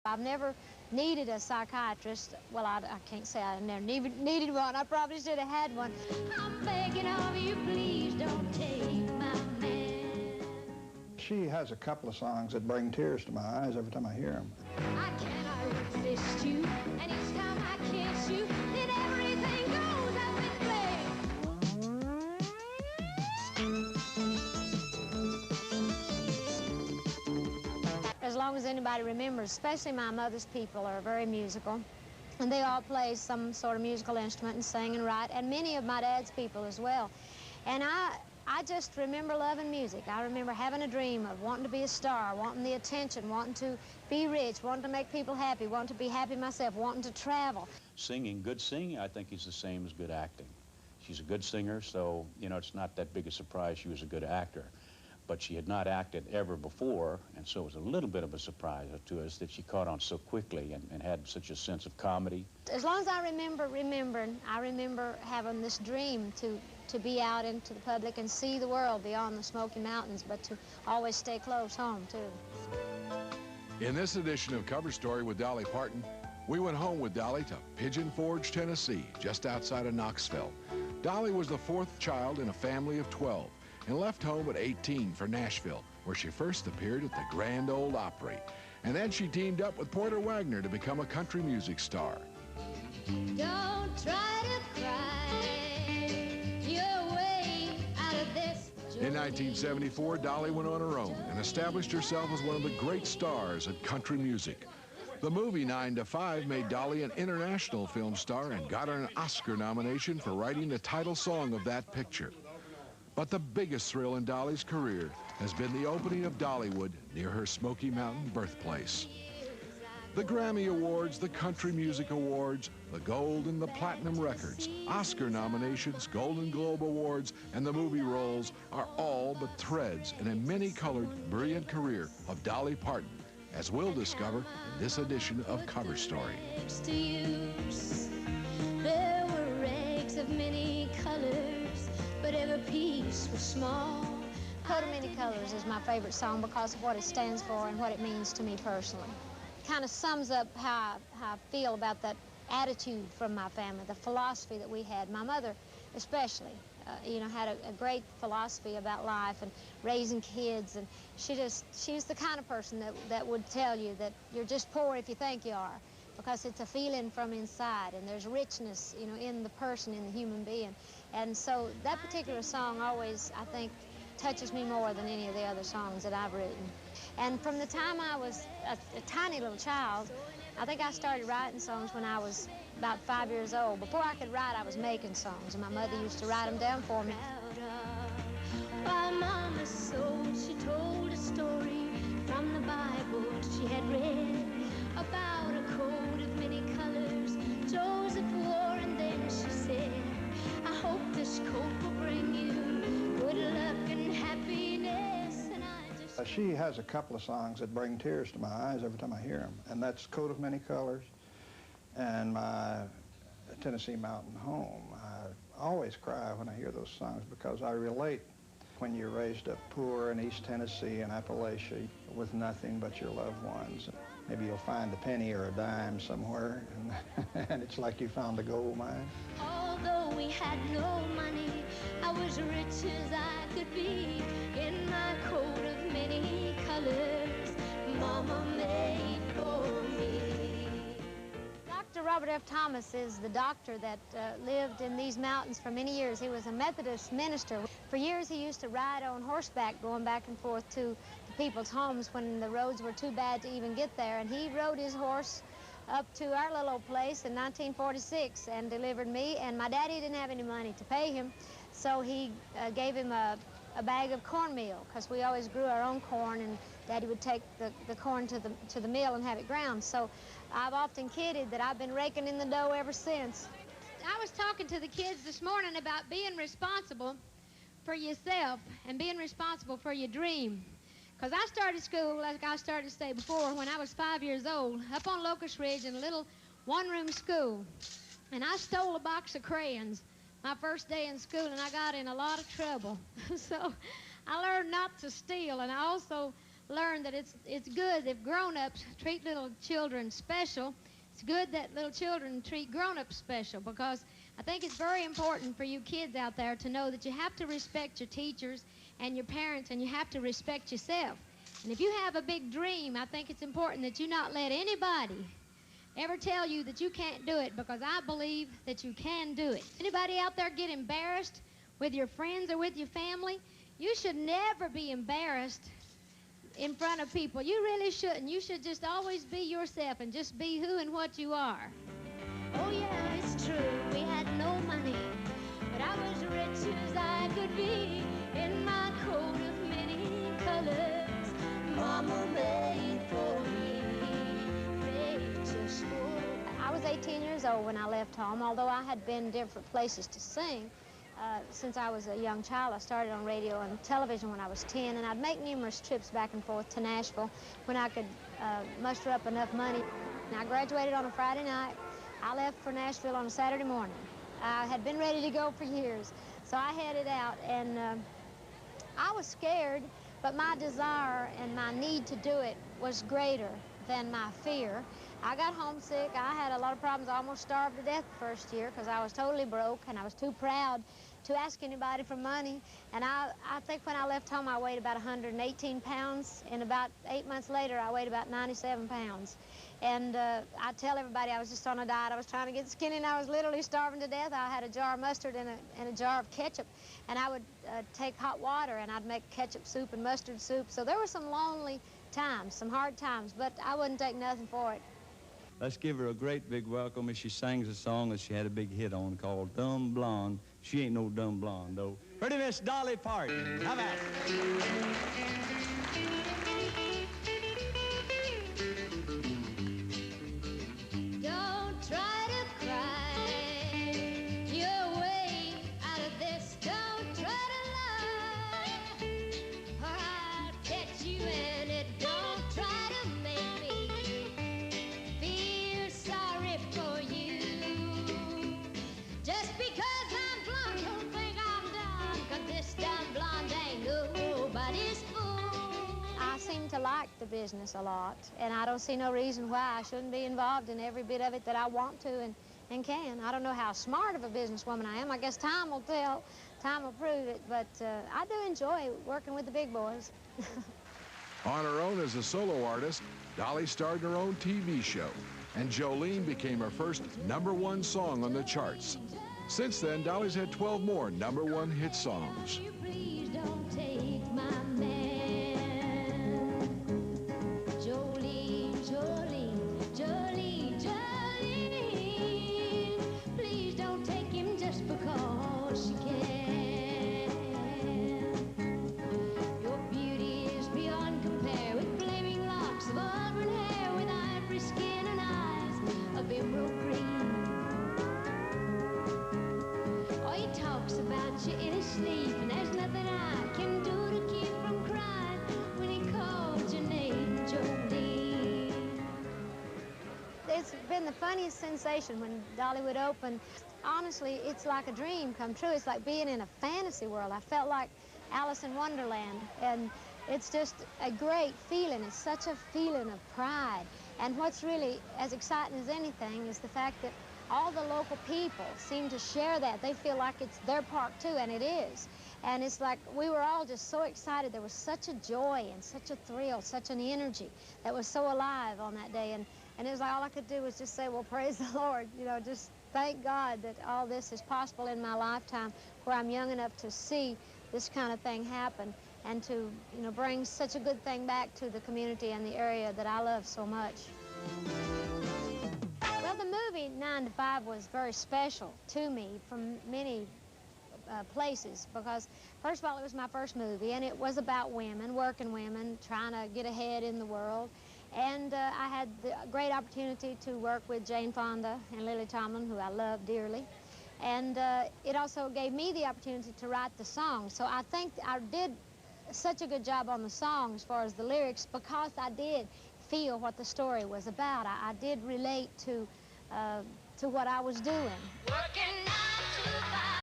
I've never needed a psychiatrist. Well, I can't say I never needed one. I probably should have had one. I'm begging of you, please don't take my man. She has a couple of songs that bring tears to my eyes every time I hear them. I cannot resist you, and each time I kiss you, then everything goes up in flames. As long as anybody remembers, especially my mother's people are very musical, and they all play some sort of musical instrument and sing and write, and many of my dad's people as well. And I just remember loving music. I remember having a dream of wanting to be a star, wanting the attention, wanting to be rich, wanting to make people happy, wanting to be happy myself, wanting to travel. Good singing, I think is the same as good acting. She's a good singer, so, you know, it's not that big a surprise she was a good actor. But she had not acted ever before, and so it was a little bit of a surprise to us that she caught on so quickly and had such a sense of comedy. As long as I remember remembering, I remember having this dream to be out into the public and see the world beyond the Smoky Mountains, but to always stay close home, too. In this edition of Cover Story with Dolly Parton, we went home with Dolly to Pigeon Forge, Tennessee, just outside of Knoxville. Dolly was the fourth child in a family of 12 and left home at 18 for Nashville, where she first appeared at the Grand Ole Opry. And then she teamed up with Porter Wagoner to become a country music star. Don't try to cry your way out of this. In 1974, Dolly went on her own and established herself as one of the great stars at country music. The movie 9 to 5 made Dolly an international film star and got her an Oscar nomination for writing the title song of that picture. But the biggest thrill in Dolly's career has been the opening of Dollywood near her Smoky Mountain birthplace. The Grammy Awards, the Country Music Awards, the Gold and the Platinum Records, Oscar nominations, Golden Globe Awards, and the movie roles are all but threads in a many-colored, brilliant career of Dolly Parton, as we'll discover in this edition of Cover Story. There were rags of many colors, but every piece was small. Coat of Many Colors is my favorite song because of what it stands for and what it means to me personally. It kind of sums up how I feel about that attitude from my family, the philosophy that we had. My mother especially, had a great philosophy about life and raising kids, and she was the kind of person that would tell you that you're just poor if you think you are, because it's a feeling from inside, and there's richness, in the person, in the human being. And so that particular song always, I think, touches me more than any of the other songs that I've written. And from the time I was a tiny little child, I think I started writing songs when I was about 5 years old. Before I could write, I was making songs, and my mother used to write them down for me. While Mama sewed, she told a story from the Bible she had read about a coat of many colors Joseph wore, and then she said, I hope this coat will bring you good luck and happiness. And She has a couple of songs that bring tears to my eyes every time I hear them, and that's Coat of Many Colors and my Tennessee Mountain Home. I always cry when I hear those songs because I relate when you're raised up poor in East Tennessee and Appalachia with nothing but your loved ones. Maybe you'll find a penny or a dime somewhere, and it's like you found a gold mine. Although we had no money, I was rich as I could be in my coat of many colors Mama made for me. Dr. Robert F. Thomas is the doctor that lived in these mountains for many years. He was a Methodist minister. For years he used to ride on horseback going back and forth to the people's homes when the roads were too bad to even get there. And he rode his horse up to our little old place in 1946 and delivered me. And my daddy didn't have any money to pay him, so he gave him a bag of cornmeal, because we always grew our own corn, and Daddy would take the corn to the mill and have it ground. So I've often kidded that I've been raking in the dough ever since. I was talking to the kids this morning about being responsible for yourself and being responsible for your dream. Because I started school, like I started to say before, when I was 5 years old, up on Locust Ridge in a little one-room school. And I stole a box of crayons my first day in school, and I got in a lot of trouble. So I learned not to steal, and I also learned that it's good if grown-ups treat little children special. It's good that little children treat grown-ups special, because I think it's very important for you kids out there to know that you have to respect your teachers and your parents, and you have to respect yourself. And if you have a big dream, I think it's important that you not let anybody ever tell you that you can't do it, because I believe that you can do it. Anybody out there get embarrassed with your friends or with your family? You should never be embarrassed in front of people. You really shouldn't. You should just always be yourself and just be who and what you are. Oh yeah, it's true, we had no money, but I was rich as I could be in my coat of many colors. Mama made for me, made to school. I was 18 years old when I left home, although I had been different places to sing. Since I was a young child, I started on radio and television when I was 10, and I'd make numerous trips back and forth to Nashville when I could muster up enough money. And I graduated on a Friday night. I left for Nashville on a Saturday morning. I had been ready to go for years, so I headed out, and I was scared, but my desire and my need to do it was greater than my fear. I got homesick. I had a lot of problems. I almost starved to death the first year because I was totally broke, and I was too proud to ask anybody for money. And I think when I left home, I weighed about 118 pounds, and about 8 months later, I weighed about 97 pounds. And I tell everybody I was just on a diet. I was trying to get skinny, and I was literally starving to death. I had a jar of mustard and a jar of ketchup, and I would take hot water, and I'd make ketchup soup and mustard soup. So there were some lonely times, some hard times, but I wouldn't take nothing for it. Let's give her a great big welcome as she sings a song that she had a big hit on called Dumb Blonde. She ain't no dumb blonde, though. Pretty Miss Dolly Parton. How about it? Don't try to cry your way out of this. Don't try to lie, or I'll catch you in it. Don't try to make me feel sorry for you. Just because I'm blonde, don't think I'm dumb, 'cause this dumb blonde ain't nobody's fool. I seem to like the business a lot, and I don't see no reason why I shouldn't be involved in every bit of it that I want to and can. I don't know how smart of a businesswoman I am. I guess time will tell. Time will prove it, but I do enjoy working with the big boys. On her own as a solo artist, Dolly starred in her own TV show, and Jolene became her first #1 song on the charts. Since then, Dolly's had 12 more #1 hit songs. Please don't take my man. Jolene, Jolene, Jolene, Jolene. Please don't take him just because you can. Your beauty is beyond compare, with flaming locks of auburn hair, with ivory skin and eyes of emerald green. Oh, he talks about you in his sleep, and there's nothing I can do to keep from crying when he calls your name, Jolene. It's been the funniest sensation when Dolly would open. Honestly, it's like a dream come true. It's like being in a fantasy world. I felt like Alice in Wonderland, and it's just a great feeling. It's such a feeling of pride. And what's really as exciting as anything is the fact that all the local people seem to share that. They feel like it's their park too, and it is. And it's like we were all just so excited. There was such a joy and such a thrill, such an energy that was so alive on that day. And it was like all I could do was just say, well, praise the Lord. You know, just thank God that all this is possible in my lifetime, where I'm young enough to see this kind of thing happen, and to, you know, bring such a good thing back to the community and the area that I love so much. Well, the movie 9 to 5 was very special to me from many places, because first of all, it was my first movie, and it was about women, working women, trying to get ahead in the world. And I had the great opportunity to work with Jane Fonda and Lily Tomlin, who I love dearly. And it also gave me the opportunity to write the song. So I think I did such a good job on the song as far as the lyrics, because I did feel what the story was about. I did relate to what I was doing. Working